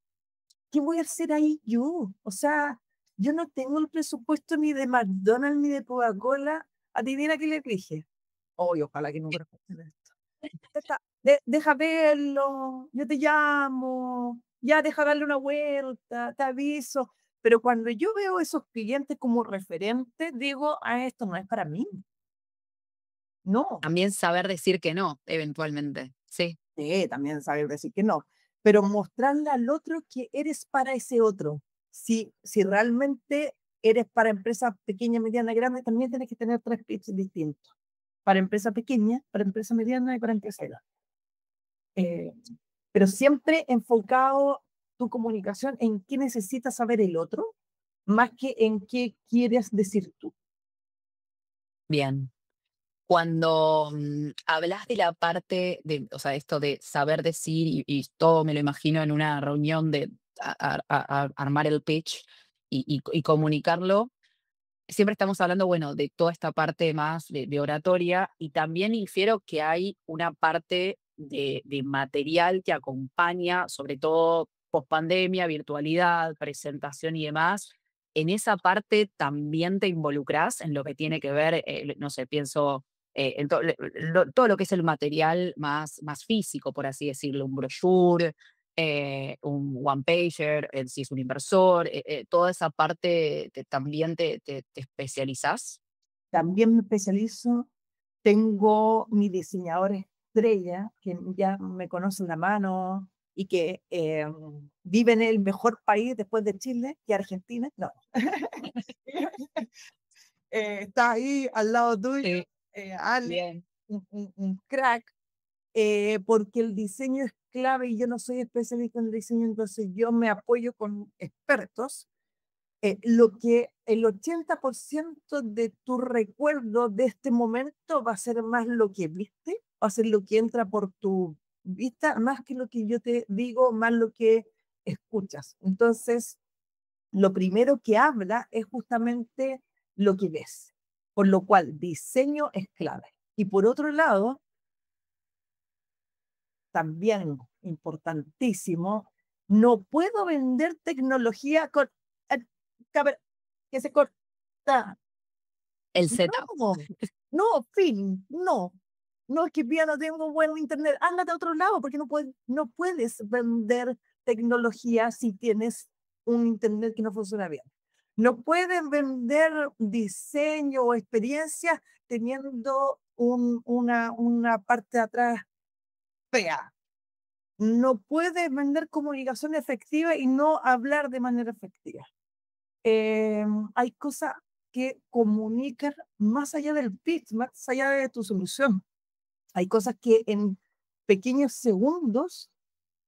¿Qué voy a hacer ahí yo? O sea, yo no tengo el presupuesto ni de McDonald's ni de Coca-Cola. Adivina qué le dije. Oh, ojalá que no me respondan esto. Deja verlo, yo te llamo, ya deja darle una vuelta, te aviso. Pero cuando yo veo esos clientes como referentes, digo, esto no es para mí. No. También saber decir que no, eventualmente. Sí, Sí, también saber decir que no, pero mostrarle al otro que eres para ese otro. Si realmente eres para empresas pequeñas, medianas, grandes, también tienes que tener 3 pitches distintos. Para empresa pequeña, para empresa mediana y para empresa grande. Pero siempre enfocado tu comunicación en qué necesita saber el otro, más que en qué quieres decir tú. bien. Cuando hablas de la parte de, o sea, esto de saber decir y todo me lo imagino en una reunión de armar el pitch y comunicarlo, siempre estamos hablando, bueno, de toda esta parte más de oratoria y también infiero que hay una parte de material que acompaña, sobre todo post pandemia, virtualidad, presentación y demás. En esa parte también te involucras en lo que tiene que ver, no sé, pienso en todo lo que es el material más físico, por así decirlo, un brochure, un one pager, si es un inversor, toda esa parte también te especializás. También me especializo, tengo mi diseñador estrella, que ya me conoce en la mano y que vive en el mejor país después de Chile, que Argentina. No. Está ahí al lado tuyo, Sí, Ale, bien. un crack, porque el diseño es clave y yo no soy especialista en diseño, entonces yo me apoyo con expertos. Lo que el 80% de tu recuerdo de este momento va a ser más lo que viste, va a ser lo que entra por tu vista, más que lo que yo te digo, más lo que escuchas. Entonces, lo primero que habla es justamente lo que ves, por lo cual diseño es clave. Y por otro lado, también importantísimo, no puedo vender tecnología con eh, que se corta. El setup. No, no, fin, no. No es que ya no tengo buen internet, ándate a otro lado porque no puedes vender tecnología si tienes un internet que no funciona bien. No puedes vender diseño o experiencia teniendo una parte de atrás fea. No puedes vender comunicación efectiva y no hablar de manera efectiva. Hay cosas que comunican más allá del pitch, más allá de tu solución. Hay cosas que en pequeños segundos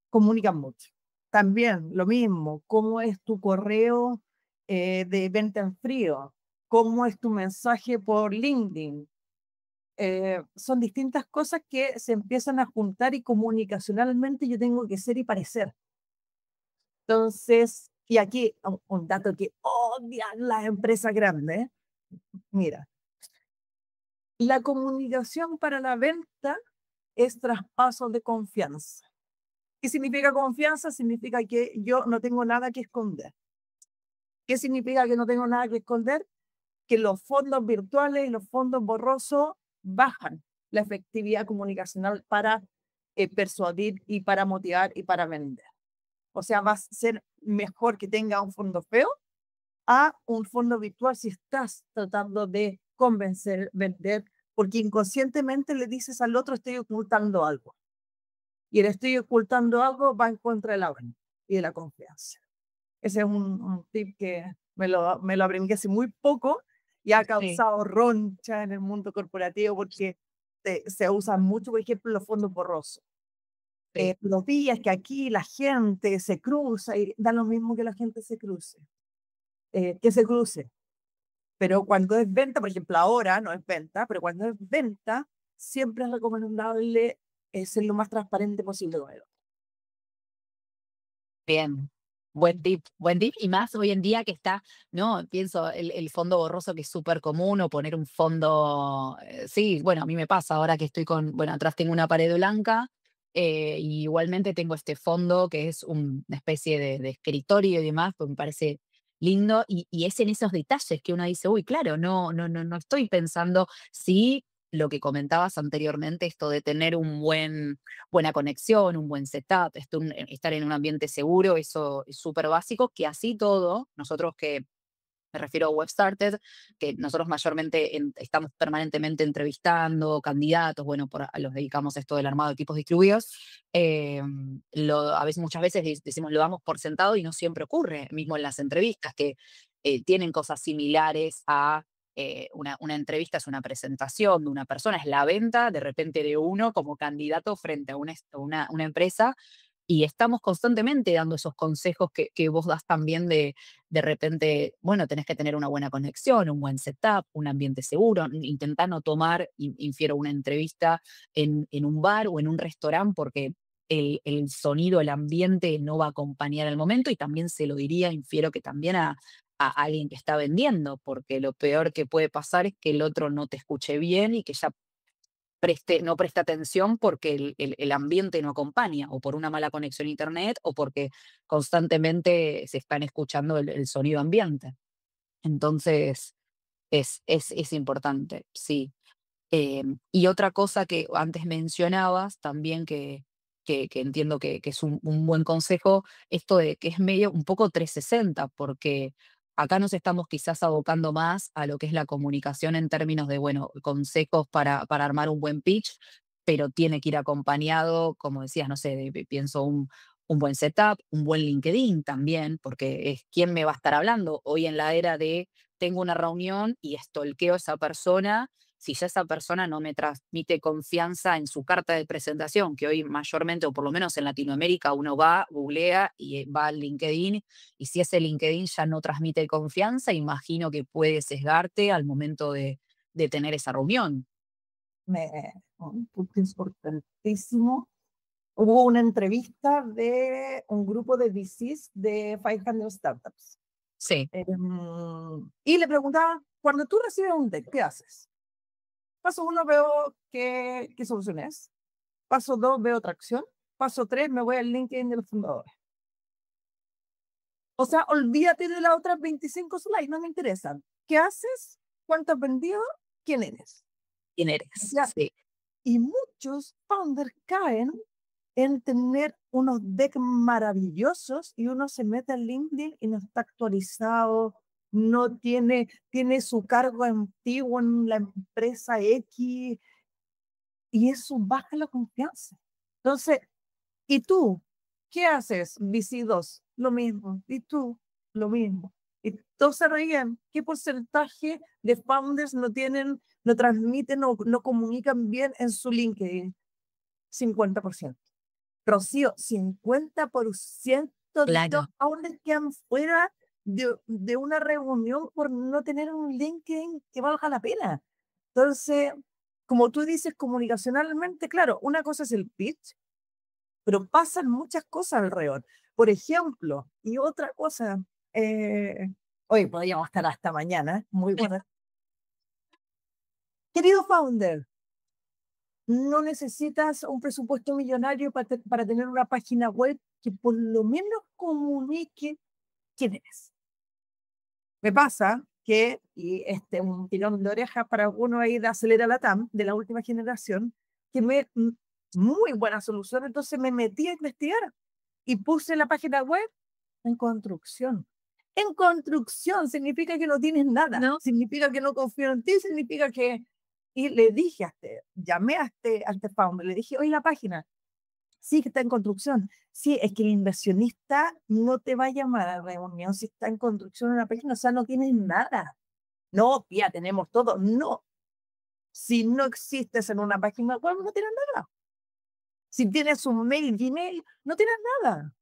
comunican mucho. También lo mismo, cómo es tu correo de venta en frío, cómo es tu mensaje por LinkedIn. Son distintas cosas que se empiezan a juntar y comunicacionalmente yo tengo que ser y parecer. Entonces, y aquí un dato que odian las empresas grandes. Mira, la comunicación para la venta es traspaso de confianza. ¿Qué significa confianza? Significa que yo no tengo nada que esconder. ¿Qué significa que no tengo nada que esconder? Que los fondos virtuales y los fondos borrosos bajan la efectividad comunicacional para persuadir y para motivar y para vender. O sea, va a ser mejor que tenga un fondo feo a un fondo virtual si estás tratando de convencer, vender, porque inconscientemente le dices al otro estoy ocultando algo. Y el estoy ocultando algo va en contra de la venta y de la confianza. Ese es un tip que me lo aprendí hace muy poco y ha Sí, causado roncha en el mundo corporativo porque se usan mucho, por ejemplo, los fondos borrosos. sí. Los días que aquí la gente se cruza y da lo mismo que la gente se cruce, que se cruce. Pero cuando es venta, por ejemplo, ahora no es venta, pero cuando es venta, siempre es recomendable ser lo más transparente posible con el otro. Bien, buen tip, y más hoy en día que está, ¿no? Pienso el fondo borroso que es súper común o poner un fondo, sí, bueno, a mí me pasa ahora que estoy con, bueno, atrás tengo una pared blanca, y igualmente tengo este fondo que es una especie de escritorio y demás, pues me parece lindo, y es en esos detalles que uno dice, uy, claro, no estoy pensando, sí, lo que comentabas anteriormente, esto de tener buena conexión, un buen setup, estar en un ambiente seguro, eso es súper básico, que así todo, nosotros que me refiero a WebStarted, que nosotros mayormente estamos permanentemente entrevistando candidatos, bueno, a los dedicamos a esto del armado de equipos distribuidos, a veces, muchas veces decimos lo damos por sentado y no siempre ocurre, mismo en las entrevistas, que tienen cosas similares a una entrevista, es una presentación de una persona, es la venta de repente de uno como candidato frente a una empresa y estamos constantemente dando esos consejos que vos das también de repente, bueno, tenés que tener una buena conexión, un buen setup, un ambiente seguro, intentá no tomar, infiero, una entrevista en un bar o en un restaurante porque el sonido, el ambiente no va a acompañar el momento y también se lo diría, infiero que también a alguien que está vendiendo, porque lo peor que puede pasar es que el otro no te escuche bien y que ya no presta atención porque el ambiente no acompaña, o por una mala conexión a internet, o porque constantemente se están escuchando el sonido ambiente. Entonces, es importante, sí. Y otra cosa que antes mencionabas también que entiendo que es un buen consejo, esto de que es medio un poco 360 porque acá nos estamos quizás abocando más a lo que es la comunicación en términos de, bueno, consejos para armar un buen pitch, pero tiene que ir acompañado, como decías, no sé, pienso un buen setup, un buen LinkedIn también, porque es quién me va a estar hablando hoy en la era de tengo una reunión y stalkeo a esa persona si ya esa persona no me transmite confianza en su carta de presentación, que hoy mayormente, o por lo menos en Latinoamérica, uno va, googlea y va al LinkedIn, y si ese LinkedIn ya no transmite confianza, imagino que puede sesgarte al momento de tener esa reunión. Un punto importantísimo. Hubo una entrevista de un grupo de VCs de 500 Startups. Sí, Y le preguntaban, cuando tú recibes un deck, ¿qué haces? Paso uno, veo qué solución es. Paso dos, veo tracción. Paso tres, me voy al LinkedIn de los fundadores. O sea, olvídate de las otras 25 slides, no me interesan. ¿Qué haces? ¿Cuánto has vendido? ¿Quién eres? ¿quién eres? Ya. Sí, Y muchos founders caen en tener unos decks maravillosos y uno se mete al LinkedIn y no está actualizado, no tiene su cargo antiguo en la empresa X, y eso baja la confianza. Entonces, ¿y tú? ¿Qué haces? VC2, lo mismo. ¿Y tú? Lo mismo. Y todos se reían. ¿Qué porcentaje de founders no tienen, no transmiten o no comunican bien en su LinkedIn? 50%. Rocío, 50% de los Claro. founders quedan fuera de una reunión por no tener un LinkedIn que valga la pena. Entonces, como tú dices, comunicacionalmente, claro, una cosa es el pitch, pero pasan muchas cosas alrededor. Por ejemplo, y otra cosa, hoy podríamos estar hasta mañana, muy buena. Querido founder, no necesitas un presupuesto millonario para tener una página web que por lo menos comunique quién eres. Me pasa que, y un tirón de orejas para alguno ahí de Acelera Latam, de la última generación, que muy buena solución, entonces me metí a investigar y puse la página web en construcción. En construcción significa que no tienes nada, ¿No? significa que no confío en ti, significa que... Y le dije llamé a este founder, le dije, oye, la página, sí que está en construcción. Sí, es que el inversionista no te va a llamar a reunión si está en construcción una página, o sea, no tienes nada. No, ya tenemos todo. No, si no existes en una página web, no tienes nada. Si tienes un mail, Gmail, no tienes nada.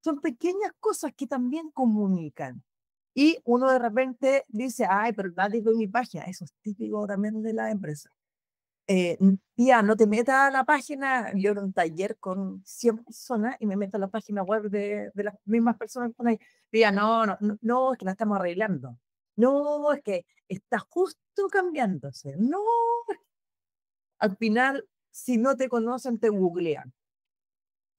Son pequeñas cosas que también comunican. Y uno de repente dice, ay, pero nadie ve mi página. Eso es típico también de la empresa. Tía, no te metas a la página. Yo era un taller con 100 personas y me meto a la página web de las mismas personas que están ahí. Tía, no, es que la estamos arreglando. No, es que está justo cambiándose. No, al final, si no te conocen, te googlean.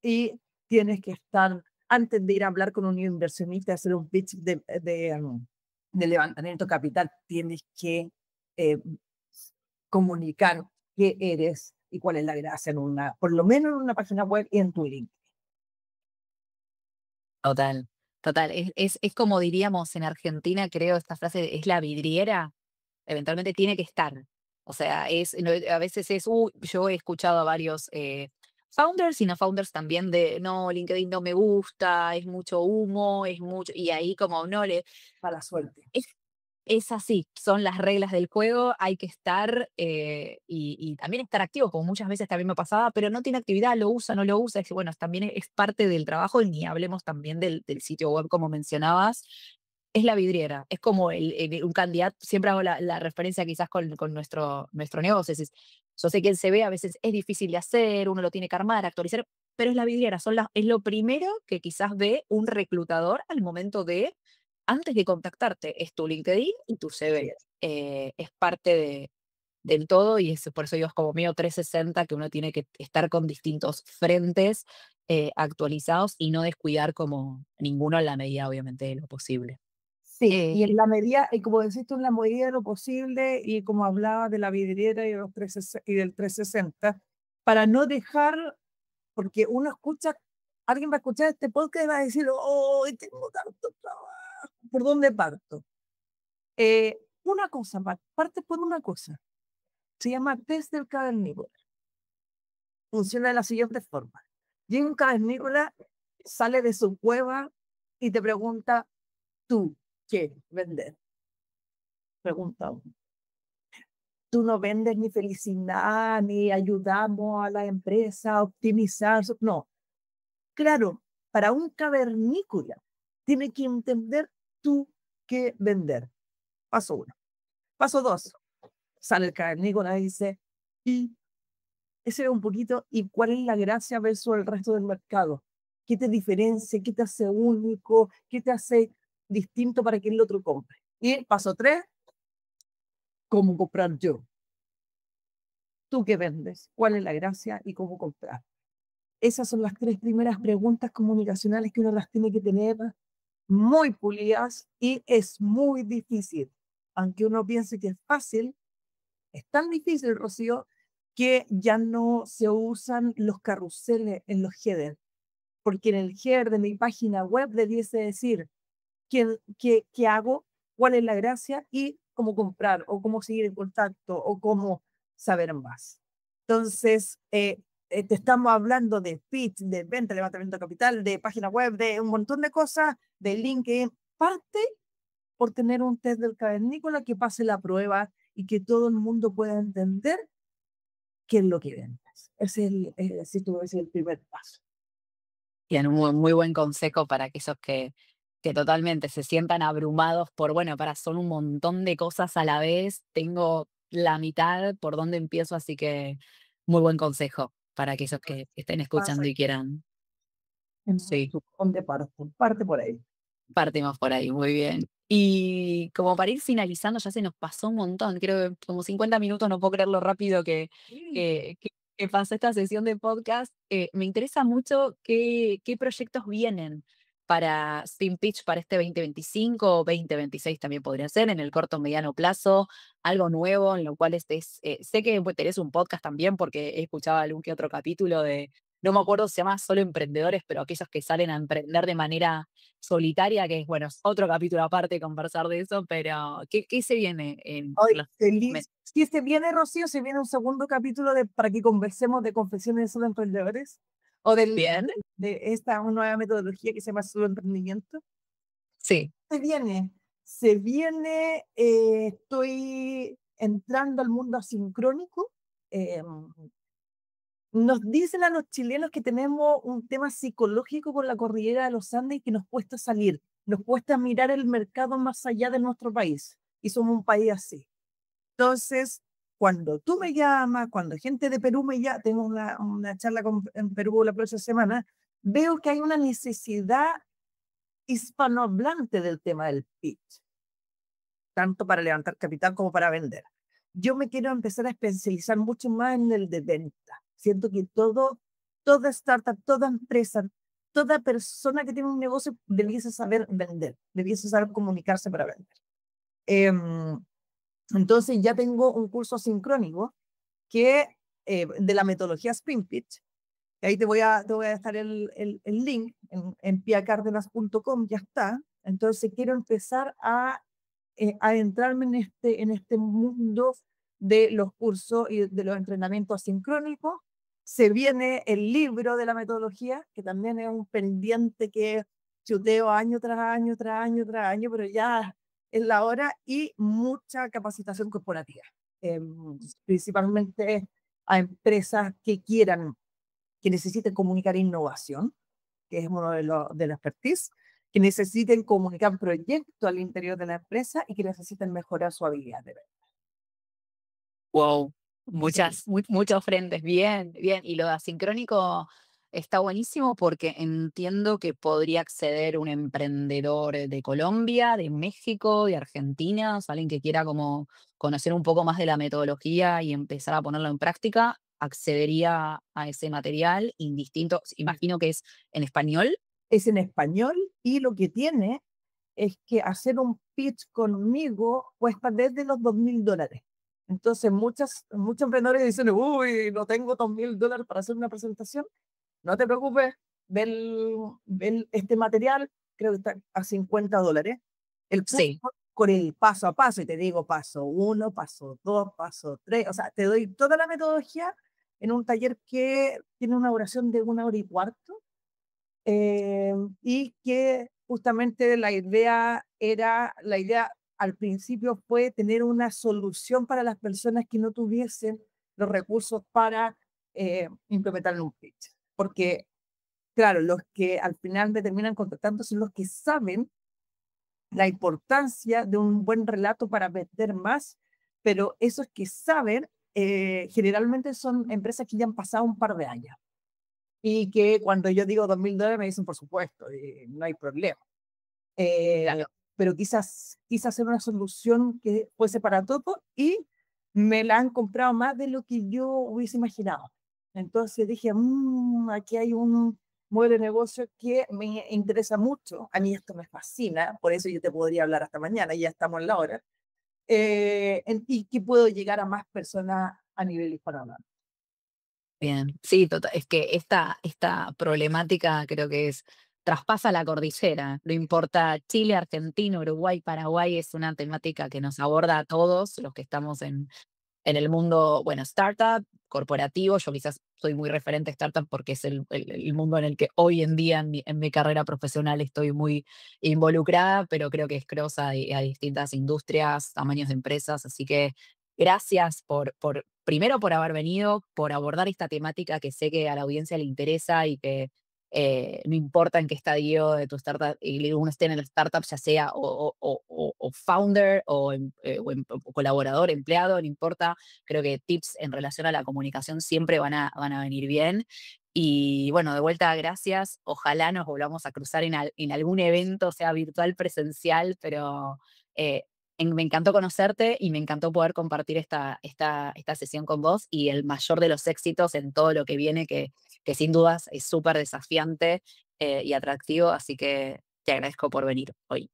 Y tienes que estar, antes de ir a hablar con un inversionista, hacer un pitch de levantamiento de capital, tienes que eh, comunicar qué eres y cuál es la gracia en una, por lo menos en una página web y en tu link. Total, total. Es como diríamos en Argentina, creo, esta frase es la vidriera, eventualmente tiene que estar. O sea, a veces yo he escuchado a varios founders y no founders también de, no, LinkedIn no me gusta, es mucho humo, es mucho, y ahí como no le, Mala suerte. es, es así, son las reglas del juego, hay que estar y también estar activo, como muchas veces también me pasaba, pero no tiene actividad, lo usa, no lo usa, bueno, también es parte del trabajo y ni hablemos también del sitio web como mencionabas. Es la vidriera, es como un candidato, siempre hago la referencia quizás con nuestro negocio, yo sé que el CV a veces es difícil de hacer, uno lo tiene que armar, actualizar, pero es la vidriera, es lo primero que quizás ve un reclutador al momento de antes de contactarte, es tu LinkedIn y tu Así CV. es. Es parte del todo y por eso digo, es como medio 360 que uno tiene que estar con distintos frentes actualizados y no descuidar como ninguno en la medida, obviamente, de lo posible. Sí, Eh, y en la medida, y como decís tú, en la medida de lo posible, y como hablaba de la vidriera y del 360, para no dejar, porque uno escucha, alguien va a escuchar este podcast y va a decir, oh, tengo tanto trabajo, ¿por dónde parto? Una cosa, parte por una cosa, se llama test del cavernícola. Funciona de la siguiente forma. Llega un cavernícola, sale de su cueva y te pregunta, ¿tú qué vender? Pregunta uno. Tú no vendes ni felicidad, ni ayudamos a la empresa a optimizar. No, claro, para un cavernícola tiene que entender tú qué vender. Paso uno. Paso dos. Sale el cavernícola y dice, y ese es un poquito, ¿y cuál es la gracia versus el resto del mercado? ¿Qué te diferencia? ¿Qué te hace único? ¿Qué te hace distinto para que el otro compre? Y paso tres, ¿cómo comprar yo? ¿Tú qué vendes? ¿Cuál es la gracia y cómo comprar? Esas son las tres primeras preguntas comunicacionales que uno las tiene que tener muy pulidas y es muy difícil. Aunque uno piense que es fácil, es tan difícil, Rocío, que ya no se usan los carruseles en los headers, porque en el header de mi página web debiese decir qué hago, cuál es la gracia y cómo comprar o cómo seguir en contacto o cómo saber más. Entonces, te estamos hablando de pitch, de venta, levantamiento de capital, de página web, de un montón de cosas, de LinkedIn. Parte por tener un test del cavernícola que pase la prueba y que todo el mundo pueda entender qué es lo que vendes. Ese es el primer paso. Tiene un muy buen consejo para aquellos que totalmente se sientan abrumados por, bueno, para son un montón de cosas a la vez, tengo la mitad por dónde empiezo, así que muy buen consejo para aquellos que estén Pasa escuchando y quieran. en Sí. dónde parte por ahí. Partimos por ahí, muy bien. Y como para ir finalizando, ya se nos pasó un montón, creo que como 50 minutos, no puedo creer lo rápido Sí. que pasó esta sesión de podcast. Me interesa mucho qué proyectos vienen para Steam Pitch para este 2025 o 2026 también podría ser, en el corto o mediano plazo, algo nuevo en lo cual estés, sé que tenés un podcast también porque he escuchado algún que otro capítulo de, no me acuerdo si se llama Solo Emprendedores, pero aquellos que salen a emprender de manera solitaria, que es, bueno, es otro capítulo aparte conversar de eso, pero ¿qué se viene en Ay, los feliz. meses? Si se viene, Rocío, se viene un segundo capítulo para que conversemos de confesiones de solo emprendedores o Bien, de esta nueva metodología que se llama solo emprendimiento. sí. Se viene, estoy entrando al mundo asincrónico. eh, Nos dicen a los chilenos que tenemos un tema psicológico con la cordillera de los Andes y que nos cuesta salir, nos cuesta mirar el mercado más allá de nuestro país. Y somos un país así. Entonces, cuando tú me llamas, cuando gente de Perú me llama, tengo una charla en Perú la próxima semana, veo que hay una necesidad hispanohablante del tema del pitch, tanto para levantar capital como para vender. Yo me quiero empezar a especializar mucho más en el de venta. Siento que toda startup, toda empresa, toda persona que tiene un negocio debiese saber vender, debiese saber comunicarse para vender. Entonces ya tengo un curso sincrónico que de la metodología Spin Pitch. Ahí te voy a dejar el link en piacardenas.com, ya está. Entonces quiero empezar a adentrarme en este mundo de los cursos y de los entrenamientos asincrónicos. Se viene el libro de la metodología, que también es un pendiente que chuteo año tras año, tras año, tras año, pero ya es la hora, y mucha capacitación corporativa, eh, principalmente a empresas que necesiten comunicar innovación, que es uno de los expertise, que necesiten comunicar proyectos al interior de la empresa y que necesiten mejorar su habilidad de venta. Wow, Sí. muchos frentes, bien, bien. Y lo de asincrónico está buenísimo porque entiendo que podría acceder un emprendedor de Colombia, de México, de Argentina, o sea, alguien que quiera como conocer un poco más de la metodología y empezar a ponerlo en práctica, accedería a ese material indistinto. Imagino que es en español. Es en español, y lo que tiene es que hacer un pitch conmigo cuesta desde los $2.000. Entonces, muchos emprendedores dicen, uy, no tengo $2.000 para hacer una presentación. No te preocupes, ven este material, creo que está a $50. El curso Sí. con el paso a paso, y te digo paso uno, paso dos, paso tres, o sea, te doy toda la metodología en un taller que tiene una duración de 1 hora y cuarto, eh, y que justamente la idea al principio fue tener una solución para las personas que no tuviesen los recursos para implementar un pitch. Porque, claro, los que al final me terminan contratando son los que saben la importancia de un buen relato para vender más, pero esos que saben generalmente son empresas que ya han pasado un par de años y que cuando yo digo $2.000 me dicen, por supuesto, no hay problema. Claro. Pero quise hacer una solución que fuese para todo, y me la han comprado más de lo que yo hubiese imaginado. Entonces dije, aquí hay un modelo de negocio que me interesa mucho. A mí esto me fascina, por eso yo te podría hablar hasta mañana, ya estamos en la hora. Y que puedo llegar a más personas a nivel hispanohablante. Bien, sí, es que esta problemática creo que traspasa la cordillera, no importa Chile, Argentina, Uruguay, Paraguay, es una temática que nos aborda a todos los que estamos en el mundo, bueno, startup, corporativo. Yo quizás soy muy referente a startup porque es el mundo en el que hoy en día en mi carrera profesional estoy muy involucrada, pero creo que es cross a distintas industrias, tamaños de empresas. Así que gracias primero por haber venido, por abordar esta temática que sé que a la audiencia le interesa y que no importa en qué estadio de tu startup y uno esté en el startup, ya sea o founder o colaborador, empleado, no importa. Creo que tips en relación a la comunicación siempre van a venir bien. Y bueno, de vuelta, gracias. Ojalá nos volvamos a cruzar en algún evento, sea virtual, presencial, pero eh, me encantó conocerte y me encantó poder compartir esta sesión con vos y el mayor de los éxitos en todo lo que viene, que sin dudas es súper desafiante y atractivo, así que te agradezco por venir hoy.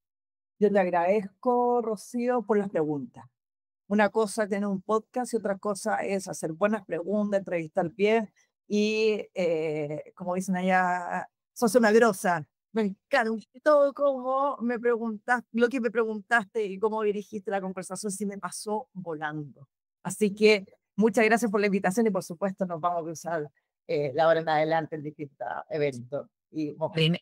Yo te agradezco, Rocío, por las preguntas. Una cosa es tener un podcast y otra cosa es hacer buenas preguntas, entrevistar bien y, como dicen allá, sos una grosa. Me encantó cómo me preguntaste, lo que me preguntaste y cómo dirigiste la conversación, sí me pasó volando. Así que muchas gracias por la invitación y por supuesto nos vamos a cruzar la hora en adelante en distintos eventos y momentos.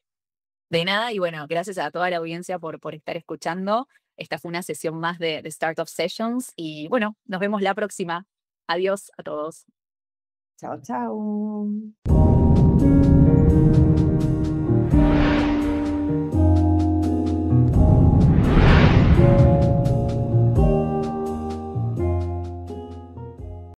De, de nada, y bueno, gracias a toda la audiencia por estar escuchando. Esta fue una sesión más de Startup Sessions y bueno, nos vemos la próxima. Adiós a todos. Chao, chao.